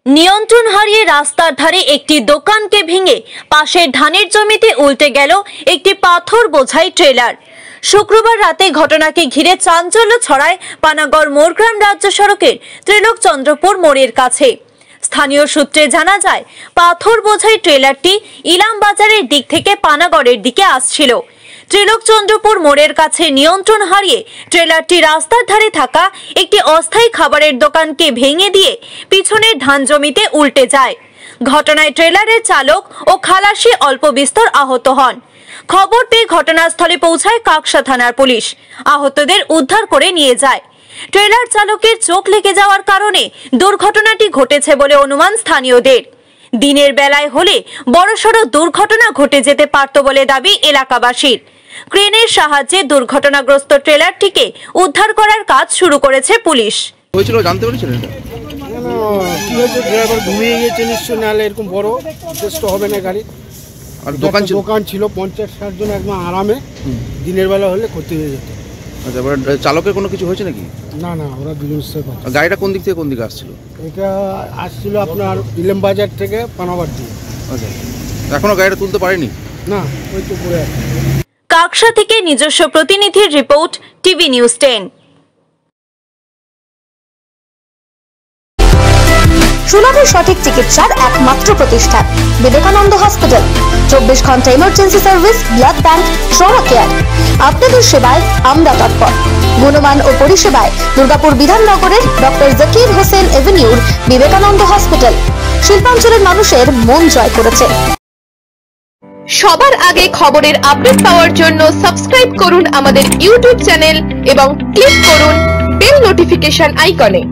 নিয়ন্ত্রণ হারিয়ে রাস্তার ধারে একটি দোকানকে ভেঙে পাশের ধানের জমিতে উল্টে গেল একটি পাথর বোঝাই ট্রেলার। শুক্রবার রাতে ঘটনাকে ঘিরে চাঞ্চল্য ছড়ায় পানাগড় মোরগ্রাম রাজ্য সড়কের ত্রিলোকচন্দ্রপুর মোড়ের কাছে। স্থানীয় সূত্রে জানা যায়, পাথর বোঝাই ট্রেলারটি ইলামবাজারের দিক থেকে পানাগড়ের দিকে আসছিল। ত্রিলোকচন্দ্রপুর মোড়ের কাছে নিয়ন্ত্রণ হারিয়ে ট্রেলারটি রাস্তার ধারে থাকা একটি অস্থায়ী খাবারের দোকানকে ভেঙে দিয়ে পিছনের ধান জমিতে উল্টে যায়। ঘটনায় ট্রেলারের চালক ও খালাসি অল্প বিস্তর আহত হন। খবর পেয়ে ঘটনাস্থলে পৌঁছায় কাকসা থানার পুলিশ, আহতদের উদ্ধার করে নিয়ে যায়। ট্রেলার চালকের চোখ লেগে যাওয়ার কারণে দুর্ঘটনাটি ঘটেছে বলে অনুমান স্থানীয়দের। দিনের বেলায় হলে বড়সড় দুর্ঘটনা ঘটে যেতে পারত বলে দাবি এলাকাবাসীর। ক্রেনের সাহায্যে দুর্ঘটনাগ্রস্ত ট্রেলারটিকে উদ্ধার করার কাজ শুরু করেছে পুলিশ। হয়েছিল জানতে পেরেছিলেন এটা? কি হয়েছে, ড্রাইভার ঘুমিয়ে গিয়েছে নিশ্চয়, নাহলে এরকম বড় চেষ্টা হবে না গাড়ি। আর দোকান ছিল 50-60 জন একদম আরামে, দিনের বেলা হলে ক্ষতি হয়ে যেত। আচ্ছা, এবার চালকের কোনো কিছু হয়েছে নাকি? না না, ওরা দুজন সেফ আছে। গাড়িটা কোন দিক থেকে কোন দিকে আসছিল? এটা আসছিল আপনার ইলামবাজার থেকে পানাগড় দিয়ে। আচ্ছা, এখনো গাড়িটা তুলতে পারেনি? না, ওই তো পড়ে আছে। কাকসা থেকে নিজস্ব প্রতিনিধির রিপোর্ট, টিভি নিউজ 10। সুলভের সঠিক চিকিৎসার একমাত্র প্রতিষ্ঠান বিবেকানন্দ হসপিটাল। 24 ঘন্টা emergency service, blood bank, trauma care. আপনাদের সেবায় আমরা তৎপর। গুণমান ও পরিষেবায় দুর্গাপুর বিধাননগরের ডক্টর জাকির হোসেন এভিনিউর বিবেকানন্দ হসপিটাল শিল্পাঞ্চলের মানুষের মন জয় করেছে। সবার আগে খবরের আপডেট পাওয়ার জন্য সাবস্ক্রাইব করুন আমাদের ইউটিউব চ্যানেল এবং ক্লিক করুন বেল নোটিফিকেশন আইকনে।